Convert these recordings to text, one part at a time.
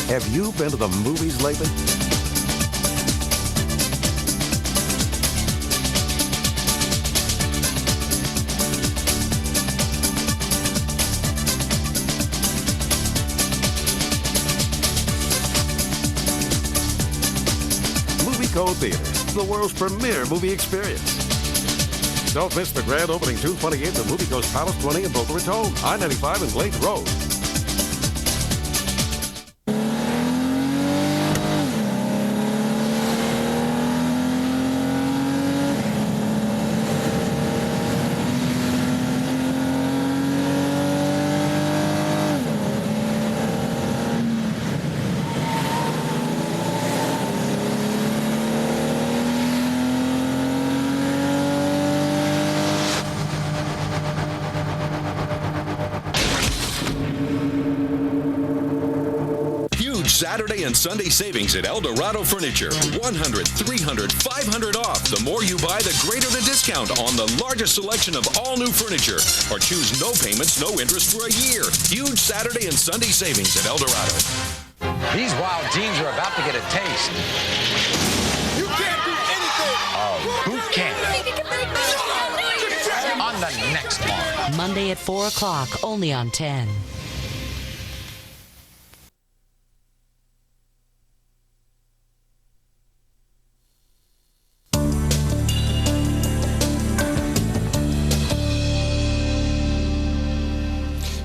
Have you been to the movies lately? Movieco Theater, the world's premier movie experience. Don't miss the grand opening June 28th at Movieco's Palace 20 in Boca Raton, I-95 and Glades Road. Saturday and Sunday savings at El Dorado Furniture. 100, 300, 500 off. The more you buy, the greater the discount on the largest selection of all new furniture. Or choose no payments, no interest for a year. Huge Saturday and Sunday savings at El Dorado. These wild jeans are about to get a taste. You can't do anything. Oh, who can? On the next one. Monday at 4 o'clock, only on 10.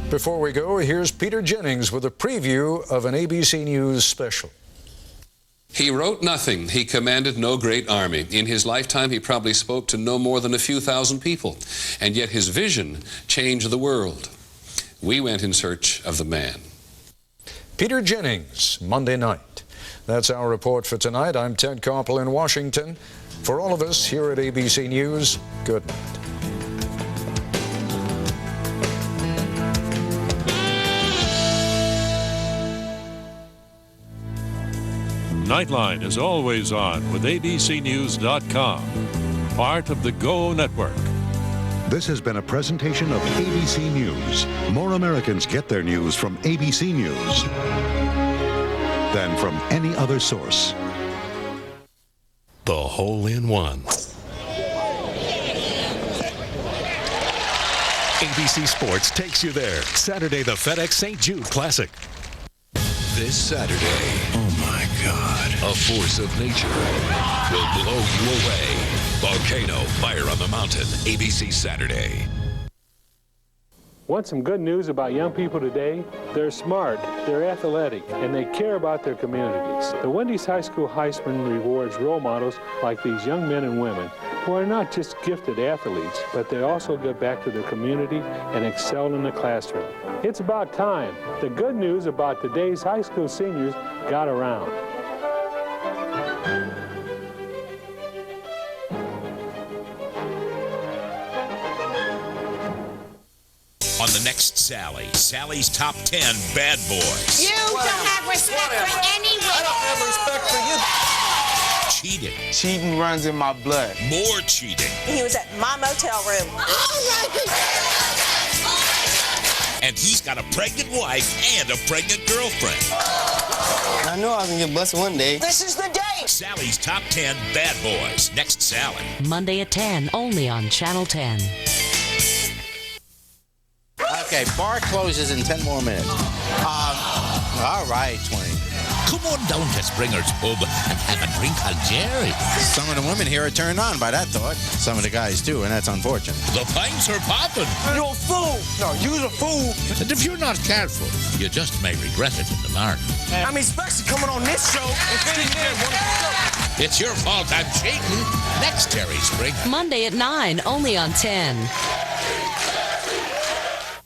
Before we go, here's Peter Jennings with a preview of an ABC News special. He wrote nothing. He commanded no great army. In his lifetime, he probably spoke to no more than a few thousand people. And yet his vision changed the world. We went in search of the man. Peter Jennings, Monday night. That's our report for tonight. I'm Ted Koppel in Washington. For all of us here at ABC News, good night. Nightline is always on with abcnews.com, part of the Go Network. This has been a presentation of ABC News. More Americans get their news from ABC News than from any other source. The Hole-in-One. ABC Sports takes you there. Saturday, the FedEx St. Jude Classic. This Saturday, oh my God, a force of nature will blow you away. Volcano, Fire on the Mountain, ABC Saturday. Want some good news about young people today? They're smart, they're athletic, and they care about their communities. The Wendy's High School Heisman rewards role models like these young men and women who are not just gifted athletes, but they also give back to their community and excel in the classroom. It's about time. The good news about today's high school seniors got around. On the next Sally, Sally's Top 10 Bad Boys. You don't have respect for anyone. I don't have respect for you. Cheating. Cheating runs in my blood. More cheating. He was at my motel room. And he's got a pregnant wife and a pregnant girlfriend. I know I can get busted one day. This is the day. Sally's Top 10 Bad Boys. Next Sally. Monday at 10, only on Channel 10. Okay, bar closes in 10 more minutes. All right, 20. Come on down to Springer's Pub and have a drink on Jerry. Some of the women here are turned on by that thought. Some of the guys, too, and that's unfortunate. The pints are popping. You're a fool. No, you're a fool. And if you're not careful, you just may regret it in the morning. I mean, especially coming on this show and fitting in one of the shows. It's your fault I'm cheating. Next, Terry Springer. Monday at 9, only on 10.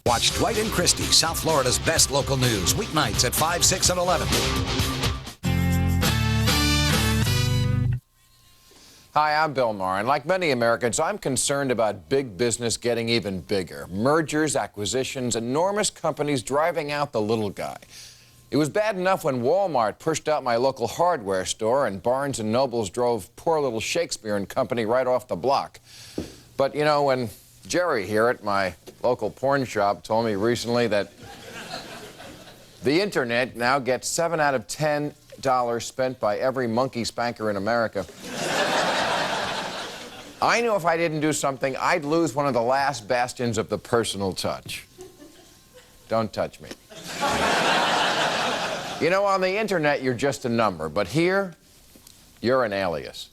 Watch Dwight and Christie, South Florida's best local news, weeknights at 5, 6, and 11. Hi, I'm Bill Maher, and like many Americans, I'm concerned about big business getting even bigger. Mergers, acquisitions, enormous companies driving out the little guy. It was bad enough when Walmart pushed out my local hardware store and Barnes & Nobles drove poor little Shakespeare and Company right off the block. But, you know, when Jerry here at my local porn shop told me recently that The internet now gets 7 out of $10 spent by every monkey spanker in America. I knew if I didn't do something, I'd lose one of the last bastions of the personal touch. Don't touch me. You know, on the internet, you're just a number, but here, you're an alias.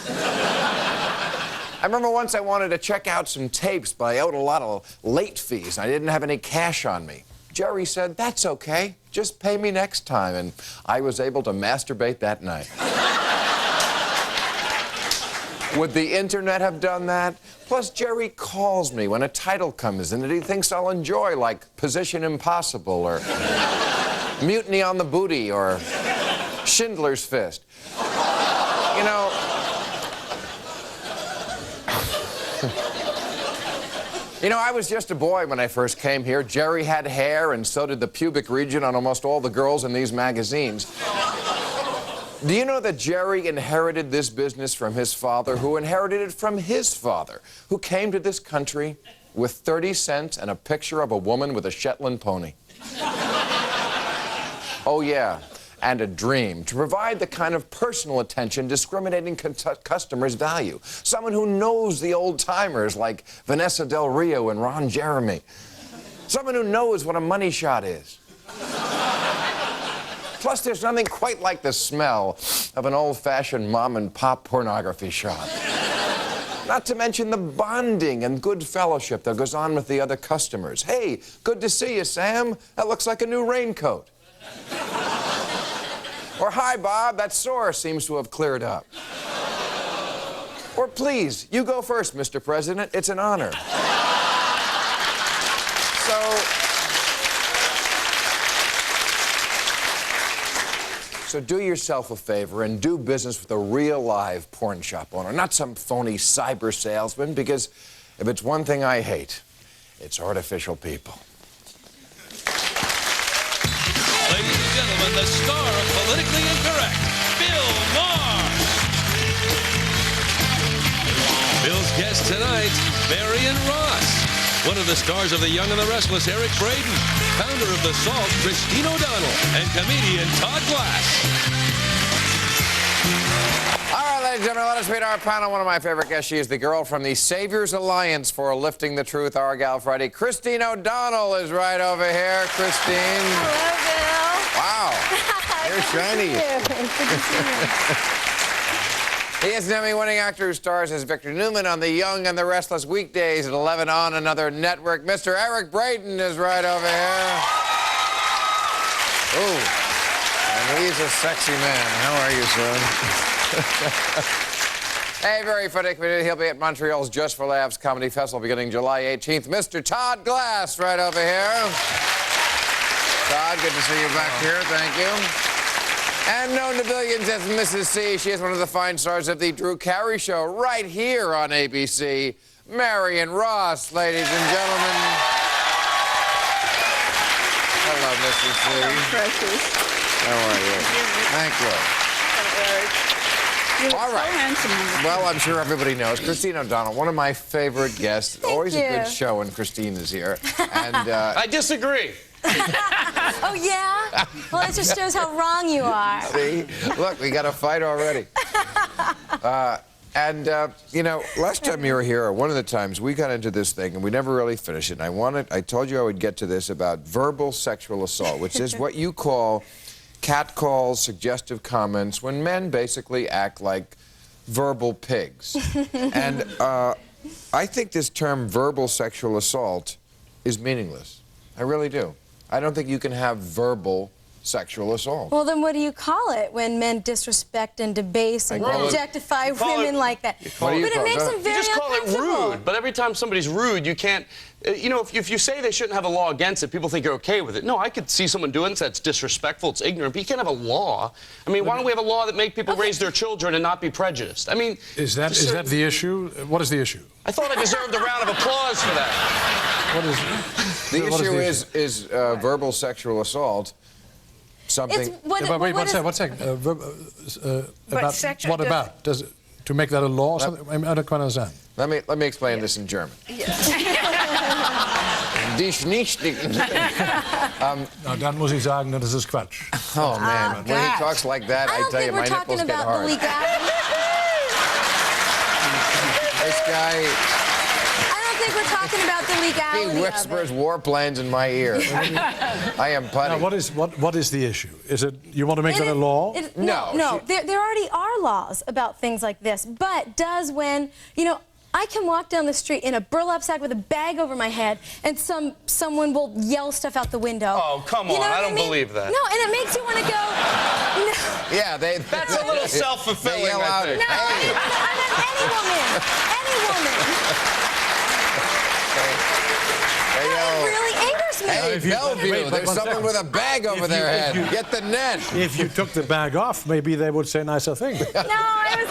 I remember once I wanted to check out some tapes, but I owed a lot of late fees, and I didn't have any cash on me. Jerry said, "That's okay, just pay me next time," and I was able to masturbate that night. Would the internet have done that? Plus, Jerry calls me when a title comes in that he thinks I'll enjoy, like Position Impossible, or Mutiny on the Booty, or Schindler's Fist. You know, I was just a boy when I first came here. Jerry had hair, and so did the pubic region on almost all the girls in these magazines. Do you know that Jerry inherited this business from his father, who inherited it from his father, who came to this country with 30 cents and a picture of a woman with a Shetland pony? Oh, yeah, and a dream to provide the kind of personal attention discriminating customers value. Someone who knows the old-timers like Vanessa Del Rio and Ron Jeremy. Someone who knows what a money shot is. Plus, there's nothing quite like the smell of an old-fashioned mom-and-pop pornography shop. Not to mention the bonding and good fellowship that goes on with the other customers. Hey, good to see you, Sam. That looks like a new raincoat. Or, hi, Bob, that sore seems to have cleared up. Or, please, you go first, Mr. President. It's an honor. So do yourself a favor and do business with a real live porn shop owner, not some phony cyber salesman, because if it's one thing I hate, it's artificial people. Ladies and gentlemen, the star of Politically Incorrect, Bill Maher. Bill's guest tonight, Marion Ross. One of the stars of The Young and the Restless, Eric Braeden. Founder of The Salt, Christine O'Donnell. And comedian Todd Glass. All right, ladies and gentlemen, let us meet our panel. One of my favorite guests. She is the girl from the Saviors Alliance for Lifting the Truth, our gal Friday. Christine O'Donnell is right over here. Christine. Hello, Bill. Wow. You're shiny. Good to see you. He is an Emmy-winning actor who stars as Victor Newman on The Young and the Restless weekdays at 11 on another network. Mr. Eric Braeden is right over here. Ooh, and he's a sexy man. How are you, son? Hey, very funny comedian. He'll be at Montreal's Just for Laughs Comedy Festival beginning July 18th. Mr. Todd Glass right over here. Todd, good to see you back here. Thank you. And known to billions as Mrs. C, she is one of the fine stars of the Drew Carey Show right here on ABC. Marion Ross, ladies and gentlemen. Hello, Mrs. C. Hello, precious. How are you? Thank you. You look All right. so handsome. Well, I'm sure everybody knows. Christine O'Donnell, one of my favorite guests. Always a good show when Christine is here. And I disagree. Oh, yeah? Well, that just shows how wrong you are. See? Look, we got a fight already. You know, last time you were here, or one of the times, we got into this thing, and we never really finished it. And I told you I would get to this about verbal sexual assault, which is what you call catcalls, suggestive comments, when men basically act like verbal pigs. And I think this term verbal sexual assault is meaningless. I really do. I don't think you can have verbal sexual assault. Well, then what do you call it when men disrespect and debase and objectify women like that? What do you but call it makes that? them very You just call it uncomfortable. rude, but every time somebody's rude, you can't, you know, if you say they shouldn't have a law against it, people think you're okay with it. No, I could see someone doing it that's disrespectful, it's ignorant, but you can't have a law. I mean, why don't we have a law that make people raise their children and not be prejudiced? I mean... Is that the issue? What is the issue? I thought I deserved a round of applause for that. What is The issue is verbal sexual assault. Something. Wait, one second. What about? Does it, to make that a law? Or something? I don't quite understand. Let me explain this in German. Na, dann muss ich sagen, das ist Quatsch. Oh, man. When he talks like that, I tell you, my nipples get hard. This guy... I don't think we're talking about the legality He whispers of it. warplanes in my ear. I am putty. Now, what is the issue? Is it you want to make that a law? No. There already are laws about things like this. But does when, you know, I can walk down the street in a burlap sack with a bag over my head, and someone will yell stuff out the window. Oh, come on. You know I don't mean? believe that. No, and it makes you want to go, no. Yeah, That's a little self-fulfilling, They yell I out, think. No, I meant any woman. Any woman. It really angers me. Hey, Bellevue, there's someone with a bag over their head. Get the net. If you took the bag off, maybe they would say nicer things. No, I was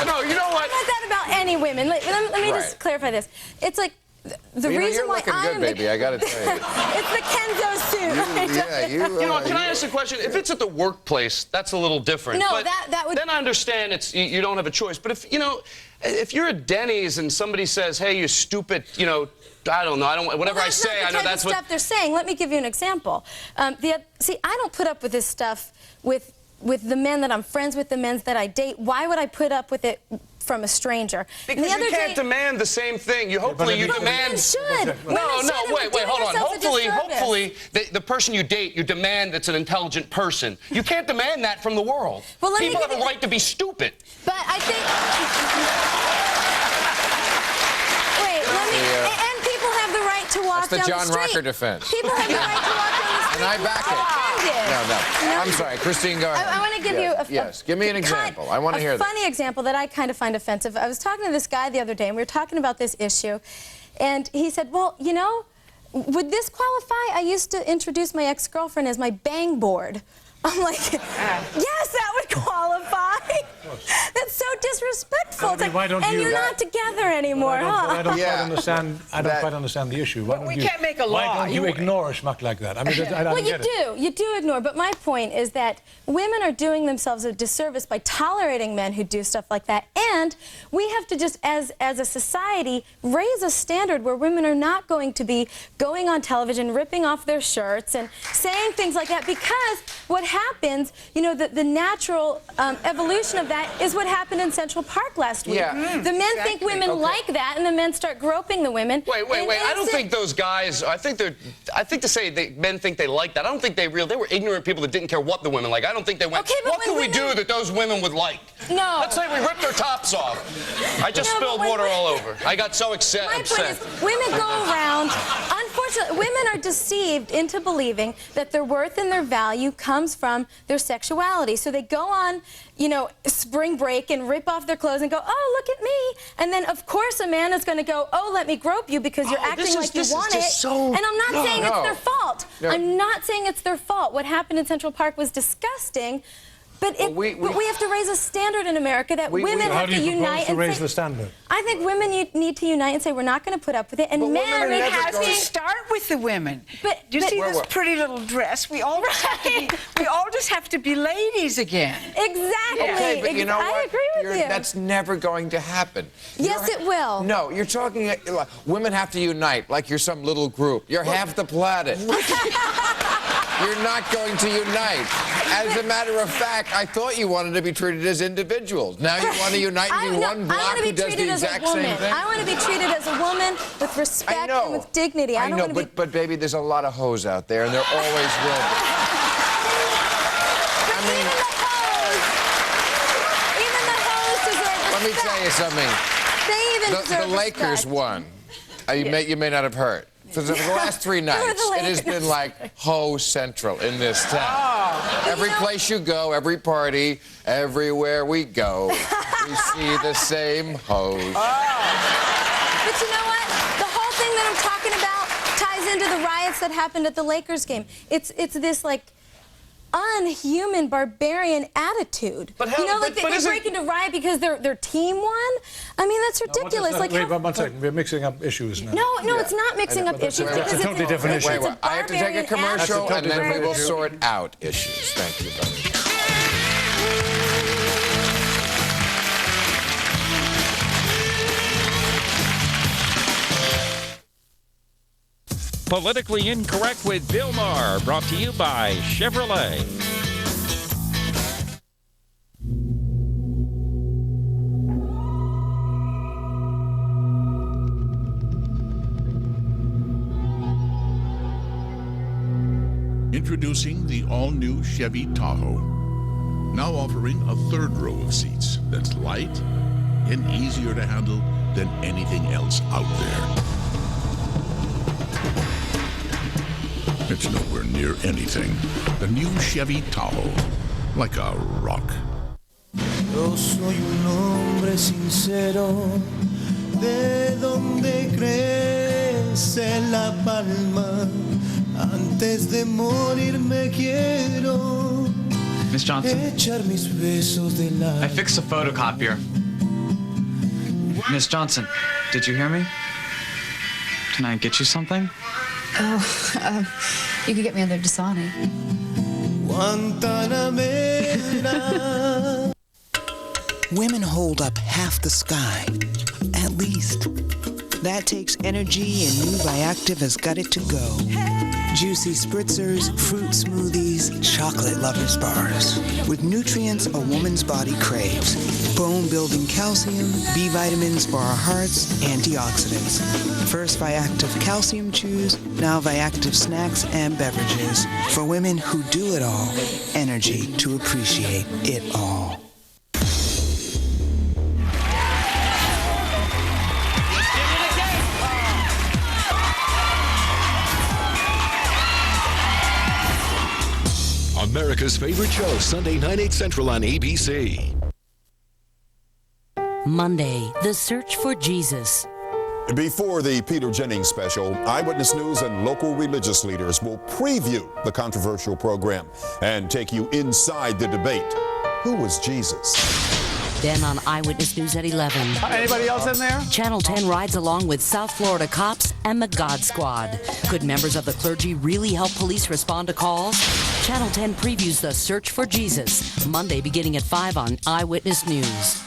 No, you know what? I meant that about any women. Let me just Right. clarify this. It's like the You know, reason you're why looking I'm good, baby, I gotta tell you. It's the Kenzo suit. You know what, can I ask a question? If it's at the workplace, that's a little different. No, but that would... Then I understand you don't have a choice. But if, you know, if you're at Denny's and somebody says, hey, you stupid, you know, I don't know, whatever I say, I know that's what... stuff they're saying. Let me give you an example. See, I don't put up with this stuff with the men that I'm friends with, the men that I date. Why would I put up with it from a stranger? Because you can't demand the same thing. Hopefully you demand... Women should. No, wait, hold on. Hopefully the person you date, you demand that's an intelligent person. You can't demand that from the world. Well, people have a right to be stupid. But I think... Wait, and people have the right to walk That's the down John the street. Rocker defense. People have the right to walk down the street. And I back it. No. I'm sorry, Christine, go ahead. I want to give you a... Yes, give me an example. I want to hear that. A funny example that I kind of find offensive. I was talking to this guy the other day, and we were talking about this issue, and he said, well, you know, would this qualify? I used to introduce my ex-girlfriend as my bang board. I'm like, yes, that would qualify. That's so disrespectful. It's like, why don't and you- you're not together anymore, I don't Yeah. quite understand. I don't quite understand the issue. Why don't we you, can't make a Why law. don't you ignore a schmuck like that? I mean, I don't Well, get it. you do ignore, but my point is that women are doing themselves a disservice by tolerating men who do stuff like that, and we have to just, as a society, raise a standard where women are not going to be going on television, ripping off their shirts and saying things like that, because what happens, you know, the natural evolution of that is what happened in Central Park last week. Yeah. The men think women like that, and the men start groping the women. Wait. I don't think those guys. I think to say men think they like that. I don't think they were ignorant people that didn't care what the women like. I don't think they went. Okay, but what can we do that those women would like? No. Let's say we ripped their tops off. I just spilled water all over. I got so upset. My point is, women go around. Unfortunately, women are deceived into believing that their worth and their value comes from their sexuality. So they go on, you know, spring break and rip off their clothes and go, oh, look at me. And then, of course, a man is going to go, oh, let me grope you because you're acting like you want it. And I'm not saying it's their fault. No. I'm not saying it's their fault. What happened in Central Park was disgusting. But, but we have to raise a standard in America that women How have do to you unite propose to and raise say, the standard? I think women need to unite and say we're not going to put up with it, and men It have has to to start with the women. But Do you see this pretty little dress? We all just have to be ladies again. Exactly. Okay, but you know what? I agree with you. That's never going to happen. Yes, it will. No, you're talking. Women have to unite, like you're some little group. You're half the planet. You're not going to unite. As a matter of fact, I thought you wanted to be treated as individuals. Now you want to unite and be one block who does the exact same thing? I want to be treated as a woman with respect and with dignity. I know, but baby, there's a lot of hoes out there, and there always will be. I mean, even the hoes deserve respect. let me tell you something. They even deserve The Lakers respect. won. You may not have heard. For the last 3 nights, it has been like Ho Central in this town. Every place you go, every party, everywhere we go, we see the same hoes. But you know what? The whole thing that I'm talking about ties into the riots that happened at the Lakers game. It's this like unhuman, barbarian attitude. But how, you know, like but they break into riot because their team won. I mean, that's ridiculous. Wait, one second. We're mixing up issues now. No, it's not mixing up issues. That's a totally different issue. Wait, I have to take a commercial, That's a totally and then we different will issue. sort out issues. Thank you, buddy. Politically Incorrect with Bill Maher, brought to you by Chevrolet. Introducing the all-new Chevy Tahoe. Now offering a third row of seats that's light and easier to handle than anything else out there. It's nowhere near anything. The new Chevy Tahoe, like a rock. Yo soy un hombre sincero, de donde crece la palma. Antes de morir me quiero. Miss Johnson, echar mis besos de la. I fixed the photocopier. Miss Johnson, did you hear me? Can I get you something? Oh, you could get me another Dasani. Guantanamera. Women hold up half the sky, at least. That takes energy, and new Viactiv has got it to go. Juicy spritzers, fruit smoothies, chocolate lovers bars. With nutrients a woman's body craves. Bone-building calcium, B vitamins for our hearts, antioxidants. First Viactiv calcium chews, now Viactiv snacks and beverages. For women who do it all, energy to appreciate it all. America's favorite show, Sunday night, 8 Central on ABC. Monday, The Search for Jesus. Before the Peter Jennings special, Eyewitness News and local religious leaders will preview the controversial program and take you inside the debate. Who was Jesus? Then on Eyewitness News at 11. Anybody else in there? Channel 10 rides along with South Florida cops and the God Squad. Could members of the clergy really help police respond to calls? Channel 10 previews The Search for Jesus, Monday beginning at 5 on Eyewitness News.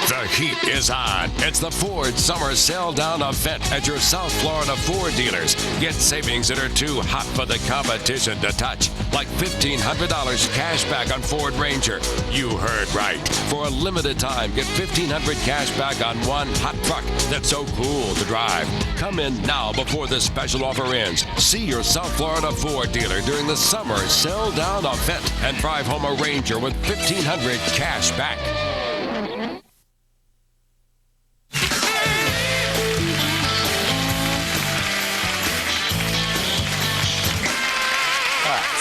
The heat is on. It's the Ford Summer Sell Down event at your South Florida Ford dealers. Get savings that are too hot for the competition to touch, like $1,500 cash back on Ford Ranger. You heard right. For a limited time, get $1,500 cash back on one hot truck that's so cool to drive. Come in now before this special offer ends. See your South Florida Ford dealer during the Summer Sell Down event and drive home a Ranger with $1,500 cash back.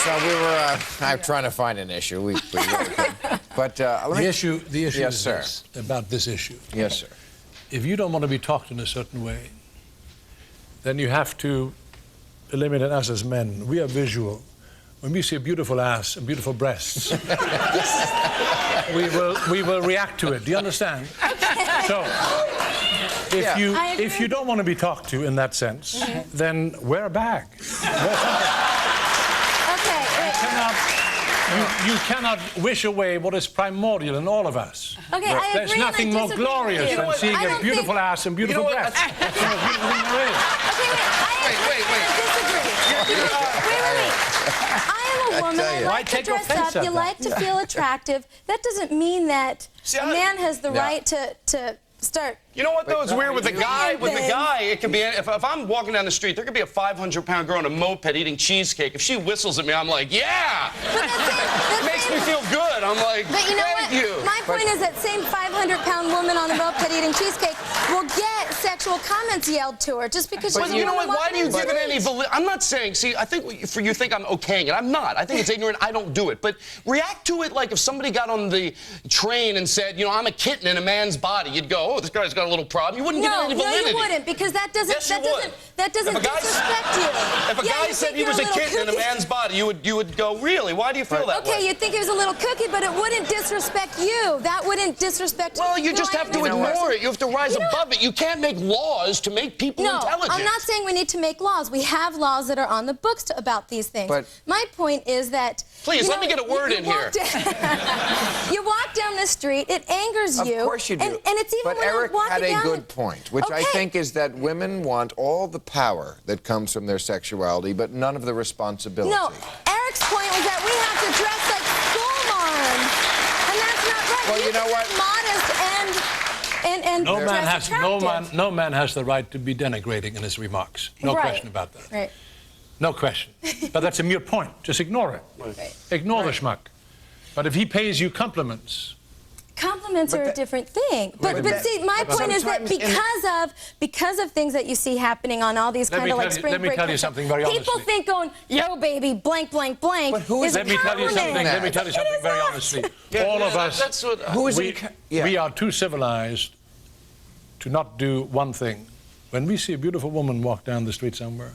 So we were I'm trying to find an issue. We really couldn't. But the issue yes, is sir. this, about this issue. Yes, sir. If you don't want to be talked in a certain way, then you have to eliminate us as men. We are visual. When we see a beautiful ass and beautiful breasts, we will react to it. Do you understand? So, if you don't want to be talked to in that sense, then wear a bag. You cannot wish away what is primordial in all of us. Okay, I agree. There's nothing more glorious than seeing a beautiful ass and beautiful breasts. That's the most beautiful thing there is. Wait. I am a woman. I like to dress up. You like to feel attractive. That doesn't mean that a man has the right to start. You know what, though? It's weird with the guy. With the guy, it could be, if I'm walking down the street, there could be a 500-pound girl on a moped eating cheesecake. If she whistles at me, I'm like, yeah! It makes me feel good. I'm like, but you know thank you. My point is that same 500-pound woman on the moped eating cheesecake will get sexual comments yelled to her just because she's a woman. You know what? Why do you give it any validity? I'm not saying, see, I think you think I'm okaying it. I'm not. I think it's ignorant. I don't do it. But react to it like if somebody got on the train and said, you know, I'm a kitten in a man's body. You'd go, oh, this guy's got a little problem. You wouldn't give it any validity. No, you wouldn't, because that doesn't disrespect you. If a guy said he was a kitten in a man's body, you would go, really? Why do you feel that way? Okay, you'd think he was a little cookie, but it wouldn't disrespect you. That wouldn't disrespect you. Well, you just have to ignore it. You have to rise above it. You can't make make laws to make people intelligent. I'm not saying we need to make laws. We have laws that are on the books about these things. But my point is that... Please, let me get a word in here. You walk down the street, it angers you. Of course you do. And it's even but when Eric you're walking had a down good point, which I think is that women want all the power that comes from their sexuality, but none of the responsibility. No, Eric's point was that we have to dress like school moms, and that's not right. Well, you know what? Modest and no man dress has no man has the right to be denigrating in his remarks. No question about that. Right. No question. But that's a mere point. Just ignore it. Right. Ignore the schmuck. But if he pays you compliments... Compliments are a different thing. But see, my point is that because of things that you see happening on all these kind of like spring break... Let me tell you something very honestly. People think going, yo, baby, blank, blank, blank is Let me tell you something very honestly. All of us, we are too civilized to not do one thing. When we see a beautiful woman walk down the street somewhere,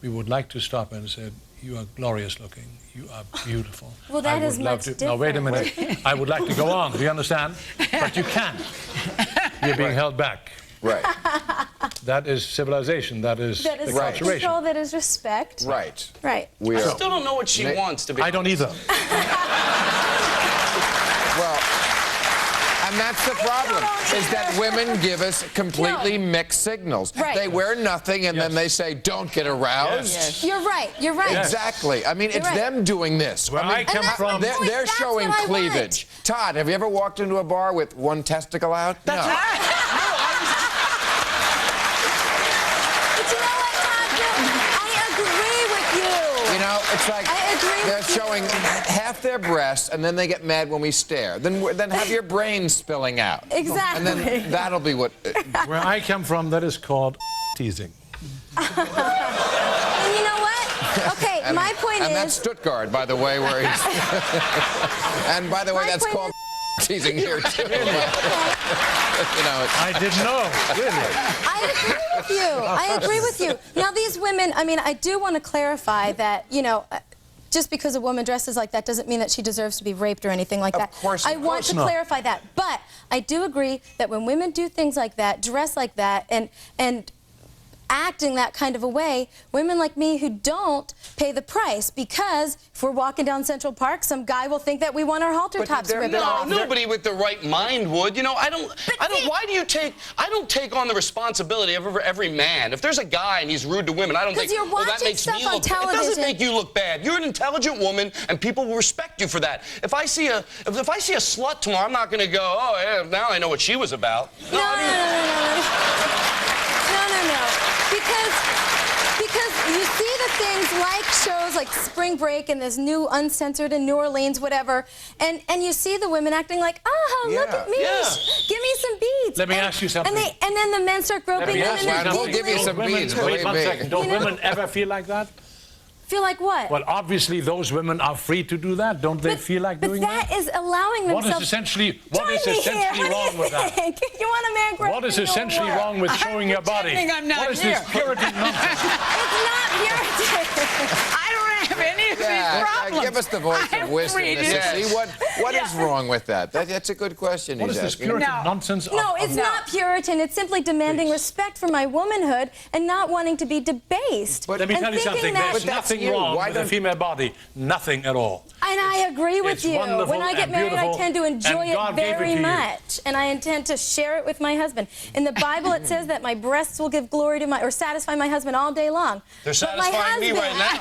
we would like to stop and say, you are glorious looking. You are beautiful. Well, that is much different. Now, wait a minute. I would like to go on. Do you understand? But you can't. You're being held back. Right. That is civilization. That is self-control. That is respect. Right. Right. I still don't know what she wants to be. I don't either. Well, and that's the problem, is that women give us completely mixed signals. Right. They wear nothing, and then they say, don't get aroused. Yes. You're right. You're right. Exactly. I mean, it's them doing this. Where I come from... They're showing cleavage. Todd, have you ever walked into a bar with one testicle out? No. But you know what, Todd? I agree with you. You know, it's like they're showing half their breasts, and then they get mad when we stare. Then have your brain spilling out. Exactly. And then that'll be what... Where I come from, that is called teasing. And you know what? Okay, my point is... And that's Stuttgart, by the way, where he's... And by the way, that's called teasing here, too. You know, I didn't know, really. I agree with you. I agree with you. Now, these women, I mean, I do want to clarify that, you know, just because a woman dresses like that doesn't mean that she deserves to be raped or anything like that. Of course I want to clarify that. But I do agree that when women do things like that, dress like that, and act in that kind of a way, women like me who don't pay the price, because if we're walking down Central Park, some guy will think that we want our halter tops ripped off. Nobody with the right mind would. You know, I don't, why do you take, I don't take on the responsibility of every man. If there's a guy and he's rude to women, I don't think, well, that makes me look bad. It doesn't make you look bad. You're an intelligent woman, and people will respect you for that. If I see a slut tomorrow, I'm not going to go, oh, yeah, now I know what she was about. No. Because you see the things like shows like Spring Break and this new Uncensored in New Orleans, whatever, and you see the women acting like, oh, look at me, give me some beads. Let me ask you something. And then the men start groping them and they're we'll give you some beads, Wait 1 second. Don't women ever feel like that? Feel like what? Well, obviously those women are free to do that. Don't they feel like doing that? But that is allowing themselves... What is essentially wrong with that? You want a man grabbing What is essentially wrong with showing your body? I'm not What is here. this Puritan nonsense? It's not Puritan. I don't have any of these problems. Give us the voice of wisdom. See what is wrong with that? That's a good question. What is this Puritan nonsense? No, it's not Puritan. It's simply demanding respect for my womanhood and not wanting to be debased. But let me tell you something. There's nothing wrong with the female body. Nothing at all. And I agree with It's you. wonderful When I get and married, I beautiful, tend to enjoy and God it gave it very to you. much. And I intend to share it with my husband. In the Bible, it says that my breasts will give glory to my, or satisfy my husband all day long. They're satisfying me right now.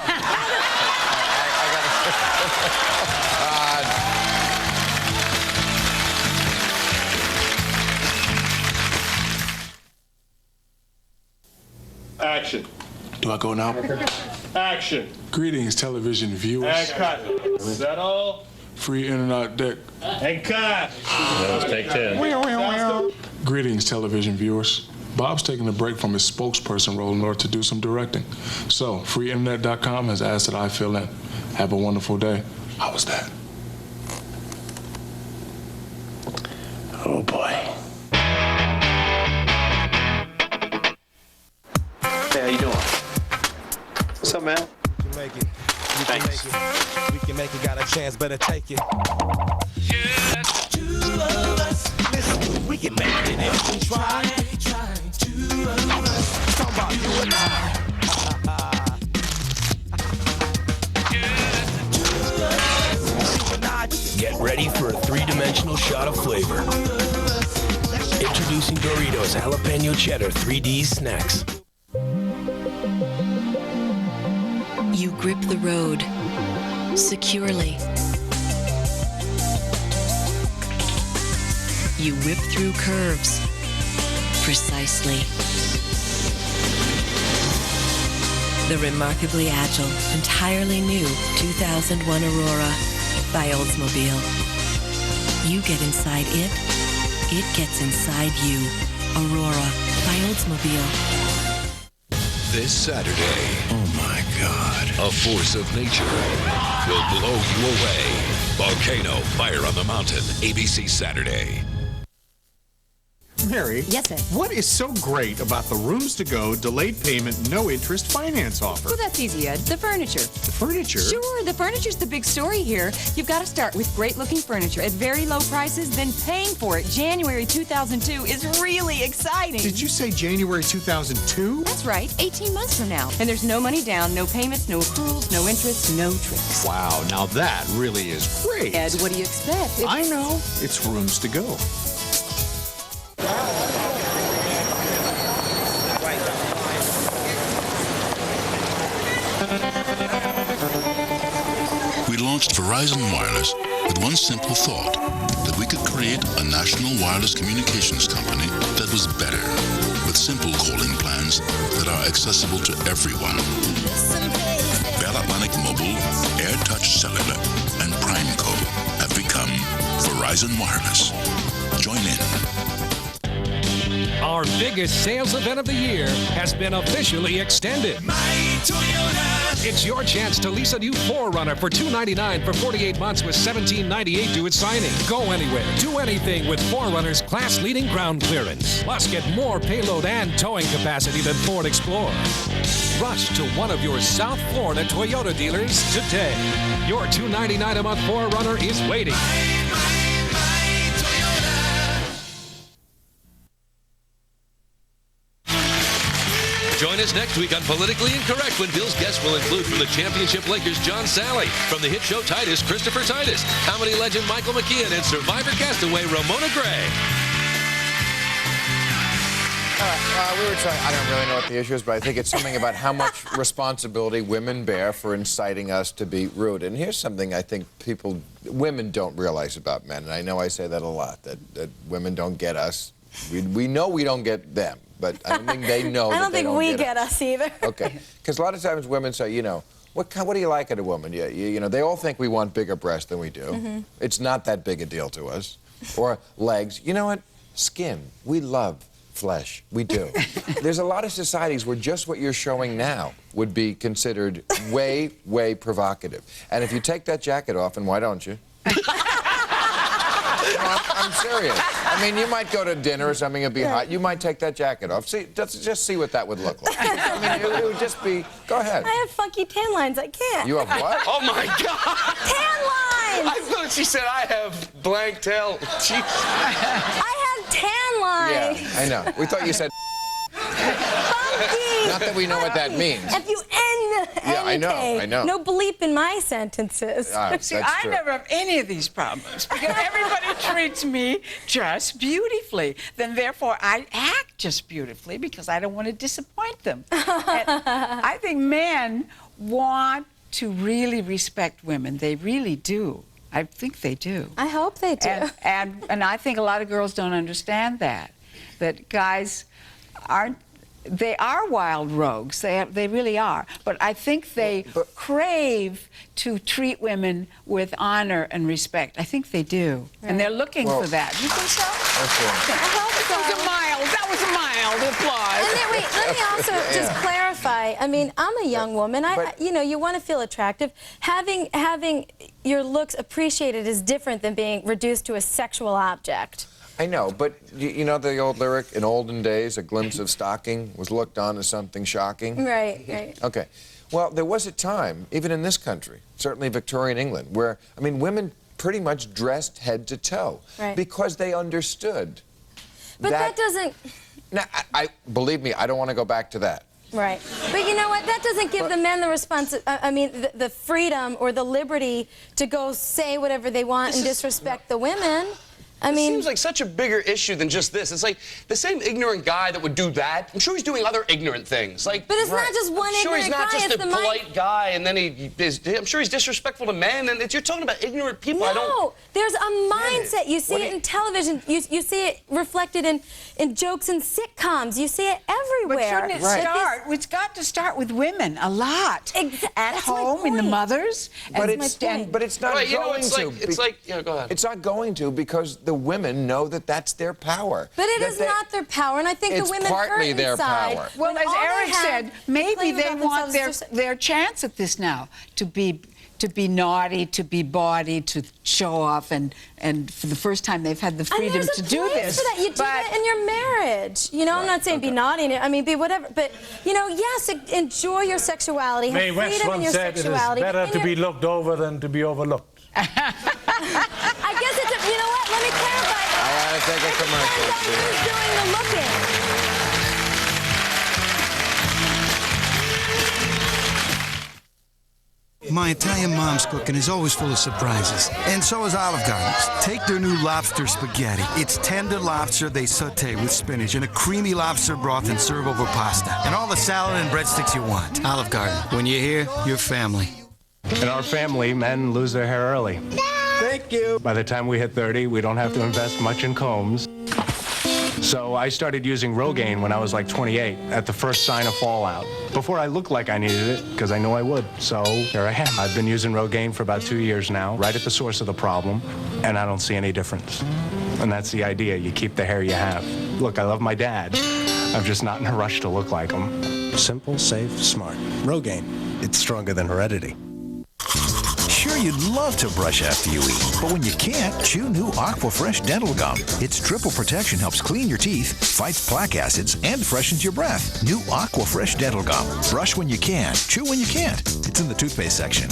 Action. Do I go now? Action. Greetings, television viewers. And cut. Is that all? Free internet deck. And cut. That was take 10. Greetings, television viewers. Bob's taking a break from his spokesperson role in order to do some directing. So, freeinternet.com has asked that I fill in. Have a wonderful day. How was that? Oh, boy. Hey, how you doing? What's up, man? You make it. You can make it. We can make it. Got a chance, better take it. Yeah. Two of us. Listen, we can make it if we try. Two about you and I. Get ready for a three-dimensional shot of flavor. Introducing Doritos Jalapeno Cheddar 3D Snacks. You grip the road securely. You whip through curves precisely. The remarkably agile, entirely new 2001 Aurora by Oldsmobile. You get inside it, it gets inside you. Aurora by Oldsmobile. This Saturday, oh my God, a force of nature will blow you away. Volcano, Fire on the Mountain, ABC Saturday. Mary. Yes, sir. What is so great about the Rooms to Go delayed payment, no interest finance offer? Well, that's easy, Ed. The furniture. The furniture? Sure, the furniture's the big story here. You've got to start with great-looking furniture at very low prices, then paying for it. January 2002 is really exciting. Did you say January 2002? That's right, 18 months from now. And there's no money down, no payments, no accruals, no interest, no tricks. Wow, now that really is great. Ed, what do you expect? I know. It's Rooms to Go. We launched Verizon Wireless with one simple thought, that we could create a national wireless communications company that was better, with simple calling plans that are accessible to everyone. Bell Atlantic Mobile, AirTouch Cellular, and PrimeCo have become Verizon Wireless. Join in. Our biggest sales event of the year has been officially extended. It's your chance to lease a new 4Runner for $299 for 48 months with $1798 due at signing. Go anywhere, do anything with 4Runner's class-leading ground clearance. Plus, get more payload and towing capacity than Ford Explorer. Rush to one of your South Florida Toyota dealers today. Your $299 a month 4Runner is waiting. Join us next week on Politically Incorrect when Bill's guests will include from the championship Lakers John Sally, from the hit show Titus Christopher Titus, comedy legend Michael McKeon, and Survivor castaway Ramona Gray. We were trying, I don't really know what the issue is, but I think it's something about how much responsibility women bear for inciting us to be rude. And here's something I think women don't realize about men, and I know I say that a lot, that women don't get us. We know we don't get them, but I don't think they know. I don't think we get us either. Okay, because a lot of times women say, you know, what do you like at a woman? You know, they all think we want bigger breasts than we do. Mm-hmm. It's not that big a deal to us. Or legs. You know what? Skin. We love flesh. We do. There's a lot of societies where just what you're showing now would be considered way, way provocative. And if you take that jacket off, and why don't you? No, I'm serious. I mean, you might go to dinner or something, it'd be hot. You might take that jacket off. See, just see what that would look like. I mean, it would just be, go ahead. I have funky tan lines. I can't. You have what? Oh, my God. Tan lines. I thought she said I have blank tail. Jeez. I have tan lines. Yeah, I know. We thought you said funky. Not that we know what that means. F-U-N-N-K. Yeah, I know. No bleep in my sentences. See, I never have any of these problems because everybody treats me just beautifully. Then, therefore, I act just beautifully because I don't want to disappoint them. And I think men want to really respect women. They really do. I think they do. I hope they do. And I think a lot of girls don't understand that guys aren't. They are wild rogues. They really are. But I think they crave to treat women with honor and respect. I think they do. Right. And they're looking for that. Do you think so? That was a mild applause. And then, wait, let me also just clarify. I mean, I'm a young woman. You know, you want to feel attractive. Having your looks appreciated is different than being reduced to a sexual object. I know, but you know the old lyric, in olden days, a glimpse of stocking was looked on as something shocking? Right, right. Okay. Well, there was a time, even in this country, certainly Victorian England, where, I mean, women pretty much dressed head to toe because they understood. But that doesn't... Now, believe me, I don't want to go back to that. Right. But you know what? That doesn't give the men the the freedom or the liberty to go say whatever they want and disrespect the women. It seems like such a bigger issue than just this. It's like the same ignorant guy that would do that. I'm sure he's doing other ignorant things. Like, but it's not just one ignorant guy. I'm sure he's not just a polite guy, and then I'm sure he's disrespectful to men. And you're talking about ignorant people. No, there's a mindset. You see it in television. You see it reflected in jokes and sitcoms. You see it everywhere. But shouldn't it start? It's got to start with women a lot. At home, in the mothers. But it's not going to. It's like, go ahead. It's not going to because the women know that that's their power. But it is not their power, and I think the women hurt inside. Their power. Well, as Eric said, maybe they want their chance at this now, to be naughty, to be bawdy, to show off, and for the first time they've had the freedom to do this. For that. You do that in your marriage. You know, I'm not saying be naughty, I mean, be whatever, but, you know, yes, enjoy your sexuality, have freedom in your sexuality. It is better to be looked over than to be overlooked. I guess it's you know what? Let me clarify. I gotta take a commercial. Who's doing the looking? My Italian mom's cooking is always full of surprises. And so is Olive Garden's. Take their new lobster spaghetti. It's tender lobster they saute with spinach and a creamy lobster broth and serve over pasta. And all the salad and breadsticks you want. Olive Garden. When you're here, you're family. In our family, men lose their hair early. Thank you. By the time we hit 30, we don't have to invest much in combs. So I started using Rogaine when I was like 28, at the first sign of fallout. Before I looked like I needed it, because I knew I would. So here I am. I've been using Rogaine for about 2 years now, right at the source of the problem, and I don't see any difference. And that's the idea. You keep the hair you have. Look, I love my dad. I'm just not in a rush to look like him. Simple, safe, smart. Rogaine. It's stronger than heredity. Sure, you'd love to brush after you eat, but when you can't, chew new Aquafresh Dental Gum. Its triple protection helps clean your teeth, fights plaque acids, and freshens your breath. New Aquafresh Dental Gum. Brush when you can, chew when you can't. It's in the toothpaste section.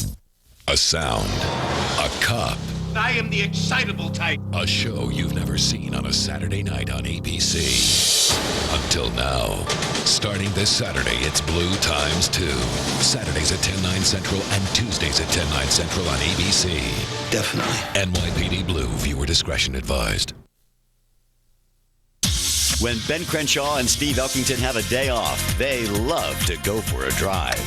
A sound, a cup. I am the excitable type. A show you've never seen on a Saturday night on ABC. Until now. Starting this Saturday, it's Blue Times 2. Saturdays at 10, 9 Central and Tuesdays at 10, 9 Central on ABC. Definitely. NYPD Blue. Viewer discretion advised. When Ben Crenshaw and Steve Elkington have a day off, they love to go for a drive.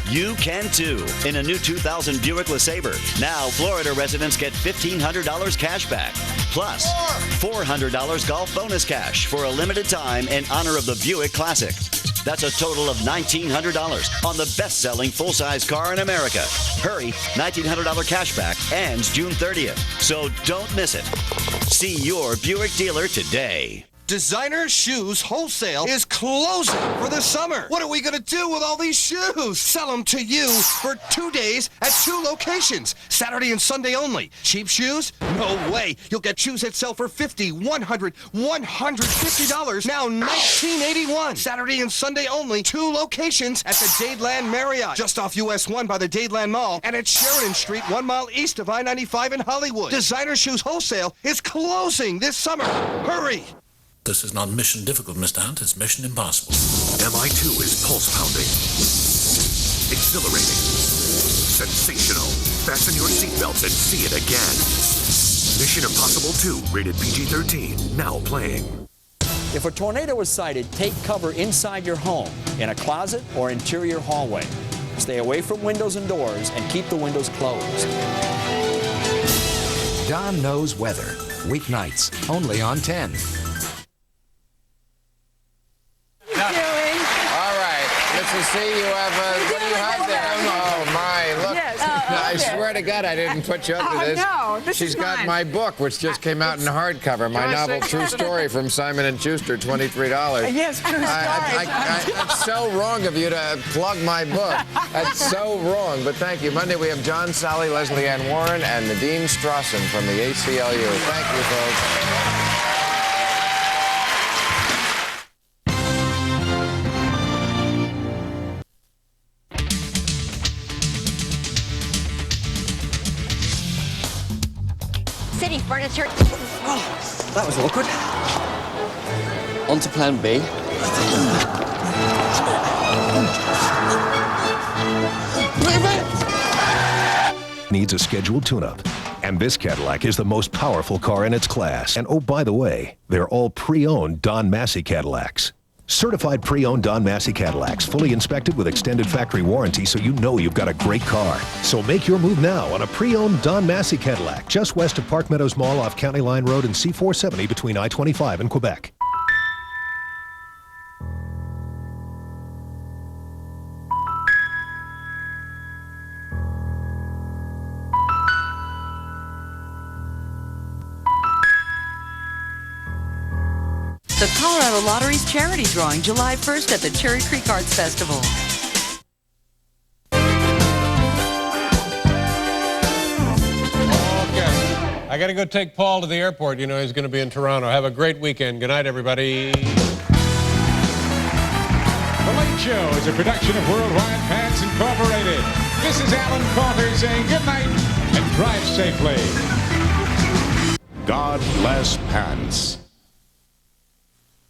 You can too in a new 2000 Buick LeSabre. Now, Florida residents get $1,500 cash back. Plus, $400 golf bonus cash for a limited time in honor of the Buick Classic. That's a total of $1,900 on the best-selling full-size car in America. Hurry, $1,900 cash back ends June 30th. So don't miss it. See your Buick dealer today. Designer Shoes Wholesale is closing for the summer. What are we going to do with all these shoes? Sell them to you for 2 days at 2 locations. Saturday and Sunday only. Cheap shoes? No way. You'll get shoes that sell for $50, $100, $150. Now $19.81. Saturday and Sunday only. 2 locations at the Dadeland Marriott. Just off US 1 by the Dadeland Mall. And at Sheridan Street, 1 mile east of I-95 in Hollywood. Designer Shoes Wholesale is closing this summer. Hurry! This is not mission difficult, Mr. Hunt. It's mission impossible. MI2 is pulse pounding, exhilarating, sensational. Fasten your seatbelts and see it again. Mission Impossible 2, rated PG-13, now playing. If a tornado is sighted, take cover inside your home, in a closet or interior hallway. Stay away from windows and doors and keep the windows closed. Don Knows Weather, weeknights, only on 10. See, you have what do you have there? Oh, my, look. Yes. I swear to God, I didn't put you up to this. No, this She's is got mine. my book, which just came out in hardcover, my novel True Story from Simon & Schuster, $23. Yes, True Story. That's so wrong of you to plug my book. That's so wrong, but thank you. Monday we have John Sally, Leslie Ann Warren, and Nadine Strawson from the ACLU. Thank you, folks. City Furniture. Oh, that was awkward. On to plan B. Needs a scheduled tune-up. And this Cadillac is the most powerful car in its class. And oh, by the way, they're all pre-owned Don Massey Cadillacs. Certified pre-owned Don Massey Cadillacs, fully inspected with extended factory warranty, so you know you've got a great car. So make your move now on a pre-owned Don Massey Cadillac, just west of Park Meadows Mall off County Line Road and C470 between I-25 and Quebec. The Colorado Lottery's charity drawing July 1st at the Cherry Creek Arts Festival. Okay. I got to go take Paul to the airport. You know, he's going to be in Toronto. Have a great weekend. Good night, everybody. The Late Show is a production of Worldwide Pants Incorporated. This is Alan Carter saying good night and drive safely. God bless pants.